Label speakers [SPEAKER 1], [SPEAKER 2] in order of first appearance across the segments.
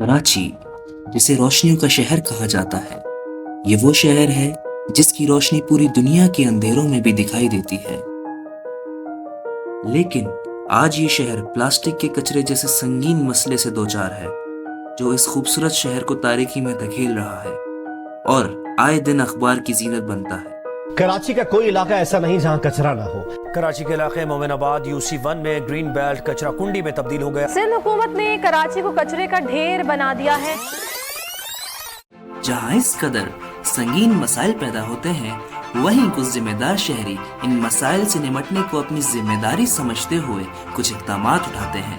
[SPEAKER 1] कराची, जिसे रोशनियों का शहर कहा जाता है, ये वो शहर है जिसकी रोशनी पूरी दुनिया के अंधेरों में भी दिखाई देती है। लेकिन आज ये शहर प्लास्टिक के कचरे जैसे संगीन मसले से दो चार है, जो इस खूबसूरत शहर को तारीकी में धकेल रहा है और आए दिन अखबार की जीनत बनता है।
[SPEAKER 2] कराची का कोई इलाका ऐसा नहीं जहां कचरा ना हो।
[SPEAKER 3] कराची के इलाके मोमिनाबाद UC1 में ग्रीन बेल्ट कचरा कुंडी में तब्दील हो गया।
[SPEAKER 4] सिंध हुकूमत ने कराची को कचरे का ढेर बना दिया है।
[SPEAKER 1] जहाँ इस कदर संगीन मसाइल पैदा होते हैं, वहीं कुछ जिम्मेदार शहरी इन मसाइल से निपटने को अपनी जिम्मेदारी समझते हुए कुछ इक़दामात उठाते हैं।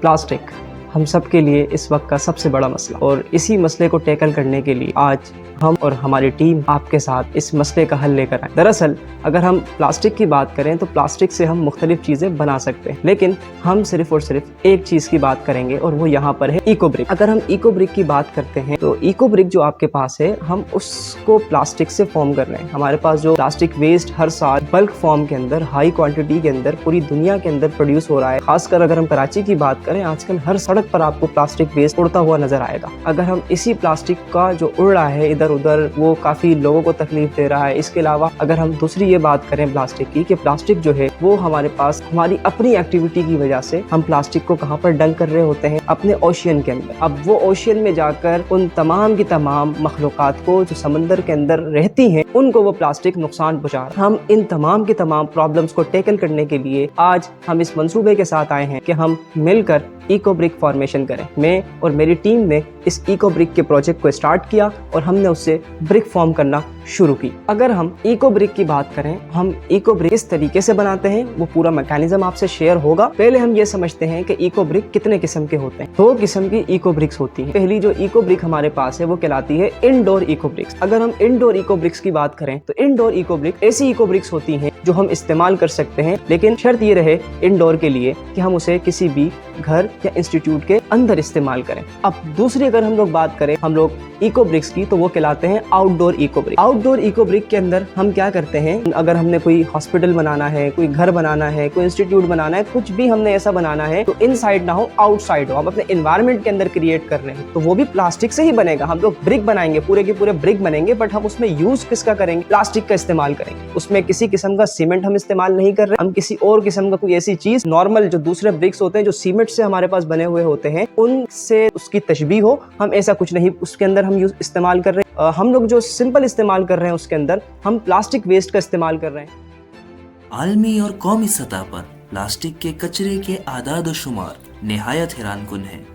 [SPEAKER 5] प्लास्टिक हम सब के लिए इस वक्त का सबसे बड़ा मसला, और इसी मसले को टैकल करने के लिए आज हम और हमारी टीम आपके साथ इस मसले का हल लेकर आए। दरअसल अगर हम प्लास्टिक की बात करें तो प्लास्टिक से हम मुख्तलिफ चीज़ें बना सकते हैं, लेकिन हम सिर्फ और सिर्फ एक चीज़ की बात करेंगे और वो यहाँ पर है इको ब्रिक। अगर हम इको ब्रिक की बात करते हैं तो इको ब्रिक जो आपके पास है, हम उसको प्लास्टिक से फॉर्म कर रहे हैं। हमारे पास जो प्लास्टिक वेस्ट हर साल बल्क फॉर्म के अंदर, हाई क्वांटिटी के अंदर पूरी दुनिया के अंदर प्रोड्यूस हो रहा है। खासकर अगर हम कराची की बात करें, आजकल हर सड़क पर आपको प्लास्टिक वेस्ट उड़ता हुआ नजर आएगा। अगर हम इसी प्लास्टिक का जो उड़ रहा है इधर उधर, वो काफी लोगों को तकलीफ दे रहा है। इसके अलावा अगर हम दूसरी ये बात करें प्लास्टिक की, कि प्लास्टिक जो है वो हमारे पास हमारी अपनी एक्टिविटी की वजह से हम प्लास्टिक को कहाँ पर डंप कर रहे होते हैं, अपने ओशियन के अंदर। अब वो ओशियन में जाकर उन तमाम की तमाम मखलूकात को जो समंदर के अंदर रहती हैं, उनको वो प्लास्टिक नुकसान पहुंचा रहा है। हम इन तमाम की तमाम प्रॉब्लम्स को टैकल करने के लिए आज हम इस मंसूबे के साथ आए हैं कि हम मिलकर इको ब्रिक फॉर्मेशन करें। मैं और मेरी टीम ने इस इको ब्रिक के प्रोजेक्ट को स्टार्ट किया और हमने उससे ब्रिक फॉर्म करना शुरू की। अगर हम इको ब्रिक की बात करें, हम इको ब्रिक किस तरीके से बनाते हैं वो पूरा मैकेनिज्म आपसे शेयर होगा। पहले हम ये समझते हैं कि इको ब्रिक कितने किस्म के होते हैं। 2 किस्म की इको ब्रिक्स होती हैं। पहली जो इको ब्रिक हमारे पास है वो कहलाती है इनडोर इको ब्रिक्स। अगर हम इनडोर इको ब्रिक्स की बात करें तो इनडोर इको ब्रिक ऐसी इको ब्रिक्स होती हैं जो हम इस्तेमाल कर सकते हैं, लेकिन शर्त ये रहे इनडोर के लिए कि हम उसे किसी भी घर या इंस्टीट्यूट के अंदर इस्तेमाल करें। अब दूसरी अगर हम लोग बात करें हम लोग इको ब्रिक्स की, तो वो कहलाते हैं outdoor eco brick. Outdoor eco brick के अंदर हम क्या करते हैं, अगर हमने कोई हॉस्पिटल बनाना है, कोई घर बनाना है, कोई इंस्टीट्यूट बनाना है, कुछ भी हमने ऐसा बनाना है तो इनसाइड ना हो, आउटसाइड हो, हम अपने एनवायरनमेंट के अंदर क्रिएट कर रहे हैं, तो वो भी प्लास्टिक से ही बनेगा। हम लोग ब्रिक बनाएंगे, पूरे के पूरे ब्रिक बनेंगे, बट हम उसमें यूज किसका करेंगे, प्लास्टिक का इस्तेमाल करेंगे। उसमें किसी किस्म का सीमेंट हम इस्तेमाल नहीं कर रहे, हम किसी और किस्म का कोई ऐसी चीज, नॉर्मल जो दूसरे ब्रिक्स होते हैं जो सीमेंट से हमारे पास बने हुए होते हैं, उनसे उसकी तशबीह हो, हम ऐसा कुछ नहीं उसके अंदर हम इस्तेमाल कर रहे हैं। हम लोग जो सिंपल इस्तेमाल कर रहे हैं उसके अंदर हम प्लास्टिक वेस्ट का इस्तेमाल कर रहे हैं।
[SPEAKER 1] आलमी और कौमी सतह पर प्लास्टिक के कचरे के आदाद और शुमार निहायत हैरानकुन है।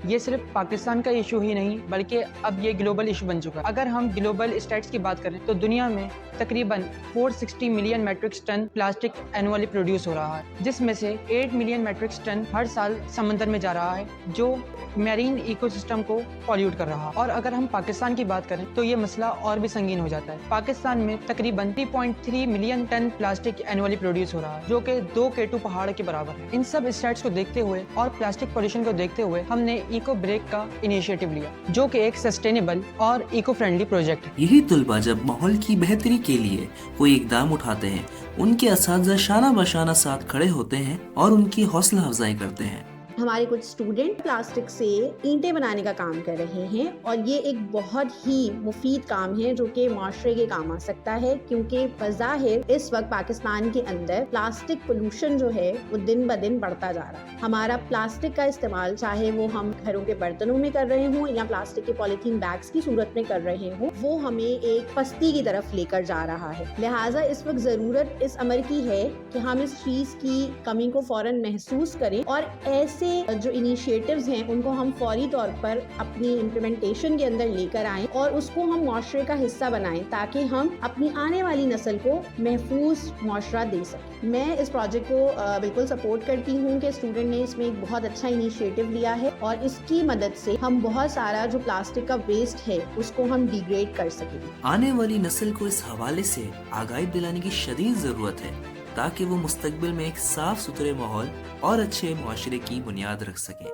[SPEAKER 6] ये सिर्फ पाकिस्तान का इशू ही नहीं बल्कि अब ये ग्लोबल इशू बन चुका है। अगर हम ग्लोबल स्टैट्स की बात करें तो दुनिया में तकरीबन 460 million metric ton plastic annually produce हो रहा है, जिसमें से 8 मिलियन मेट्रिक टन हर साल समंदर में जा रहा है, जो मैरीन इकोसिस्टम को पॉल्यूट कर रहा है। और अगर हम पाकिस्तान की बात करें तो ये मसला और भी संगीन हो जाता है। पाकिस्तान में तकरीबन 3.3 million ton plastic annually produce हो रहा है, जो कि 2 K2 पहाड़ के बराबर है। इन सब स्टैट्स को देखते हुए और प्लास्टिक पॉल्यूशन को देखते हुए हमने इको ब्रेक का इनिशिएटिव लिया, जो कि एक सस्टेनेबल और इको फ्रेंडली प्रोजेक्ट है।
[SPEAKER 1] यही तुलबा जब माहौल की बेहतरी के लिए कोई इकदाम उठाते हैं, उनके असातिज़ा शाना बशाना साथ खड़े होते हैं और उनकी हौसला अफजाई करते हैं।
[SPEAKER 7] हमारे कुछ स्टूडेंट प्लास्टिक से ईंटें बनाने का काम कर रहे हैं और ये एक बहुत ही मुफीद काम है जो कि माशरे के काम आ सकता है, क्योंकि बज़ाहिर इस वक्त पाकिस्तान के अंदर प्लास्टिक पोल्यूशन जो है वो दिन ब दिन बढ़ता जा रहा है। हमारा प्लास्टिक का इस्तेमाल, चाहे वो हम घरों के बर्तनों में कर रहे हों या प्लास्टिक के पॉलीथीन बैग्स की सूरत में कर रहे हों, वो हमें एक पस्ती की तरफ लेकर जा रहा है। लिहाजा इस वक्त ज़रूरत इस अमर की है कि हम इस चीज़ की कमी को फ़ौरन महसूस करें और ऐसे जो इनिशिएटिव्स हैं उनको हम फौरी तौर पर अपनी इम्प्लीमेंटेशन के अंदर लेकर आएं और उसको हम माशरे का हिस्सा बनाएं, ताकि हम अपनी आने वाली नस्ल को महफूज माशरा दे सकें। मैं इस प्रोजेक्ट को बिल्कुल सपोर्ट करती हूँ कि स्टूडेंट ने इसमें एक बहुत अच्छा इनिशिएटिव लिया है और इसकी मदद से हम बहुत सारा जो प्लास्टिक का वेस्ट है उसको हम डिग्रेड कर सकेंगे।
[SPEAKER 1] आने वाली नस्ल को इस हवाले से आगाही दिलाने की शदीद जरूरत है, ताकि वो मुस्तकबिल में एक साफ सुथरे माहौल और अच्छे मुआशरे की बुनियाद रख सकें।